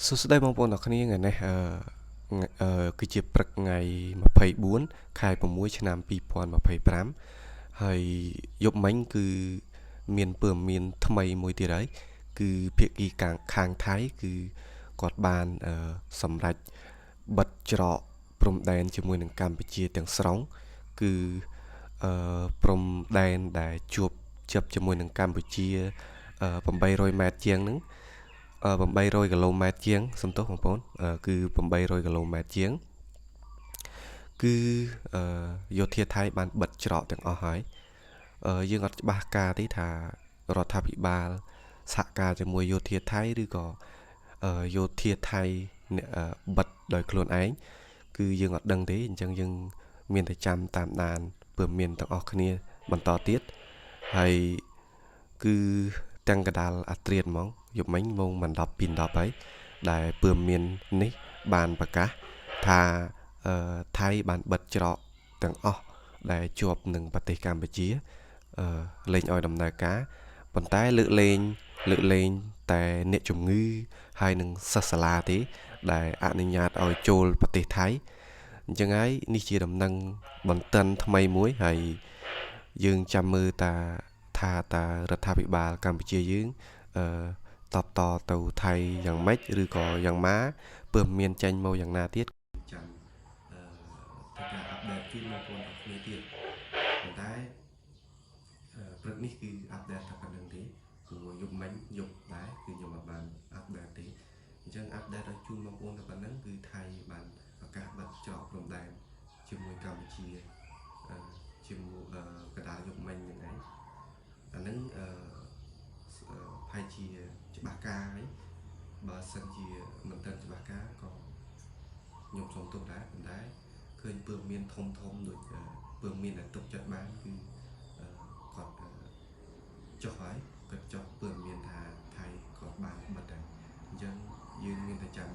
សួស្តីបងប្អូនអរគ្នាថ្ងៃនេះគឺជាព្រឹកថ្ងៃ24ខែ6ឆ្នាំ2025ហើយយប់មិញគឺមានព័ត៌មានថ្មីមួយទៀតហើយគឺភាគីខាងថៃគឺគាត់បានសម្រេចបិទច្រកព្រំដែនជាមួយនឹងកម្ពុជាទាំងស្រុងគឺព្រំដែនដែលជាប់ជាមួយនឹងកម្ពុជា800ម៉ែត្រជាងហ្នឹង800គីឡូម៉ែត្រជាងសំទោសបងប្អូនគឺ800គីឡូម៉ែត្រជាងគឺយោធាថៃបានបិទច្រកទាំងអស់ហើយយើងអត់ច្បាស់ការទេថារដ្ឋាភិបាលសហការជាមួយយោធាថៃឬក៏យោធាថៃបិទដោយខ្លួនឯងគឺយើងអត់ដឹងទេអញ្ចឹងយើងមានតែចាំតាមដានព័ត៌មានទាំងអស់គ្នាបន្តទៀតហើយគឺទាំងកដាលអាត្រៀតហ្មងយប់មិញម៉ោងមិន10ពី10ហើយដែលព័ត៌មាននេះបានប្រកាសថាថៃបានបិទច្រកទាំងអស់ដែលជាប់នឹងប្រទេសកម្ពុជាលែងឲ្យដំណើរការប៉ុន្តែលើកលែងតែអ្នកជំងឺហើយនឹងសិស្សសាលាទេដែលអនុញ្ញាតឲ្យចូលប្រទេសថៃអញ្ចឹងហើយនេះជាដំណឹងបន្តិនថ្មីមួយហើយយើងចាំមើលថារដ្ឋាភិបាលកម្ពុជាយើងតបតទៅថៃយ៉ាងម៉េចឬក៏យ៉ាងម៉ាព្រមមានចេញមកយ៉ាងណាទៀតចាំធ្វើការអាប់ដេតជូនបងប្អូនទាំងគ្នាទៀតប៉ុន្តែព្រឹកនេះគឺអាប់ដេតតែប៉ុណ្្នឹងទេព្រោះយប់មិញយប់ដែរគឺខ្ញុំអត់បានអាប់ដេតទេអញ្ចឹងអាប់ដេតឲ្យជូនបងប្អូនតែប៉ុណ្្នឹងគឺថៃបានប្រកាសបិទច្រកព្រំដែនជាមួយកម្ពុជាជាមួយកដាលយប់មិញហ្នឹងឯងអាហ្នឹងប្រហែលជាច្បាស់ការហើយបើសិនជាមិនទាន់ច្បាស់ការក៏ខ្ញុំសូមទោសដែរប៉ុន្តែឃើញពើមានធំដូចពើមានតែទុកចិត្តបានគឺគាត់ចុះហើយគាត់ចុះពើមានថាថៃគាត់បានបិទហើយអញ្ចឹងយើងមានតែចាំ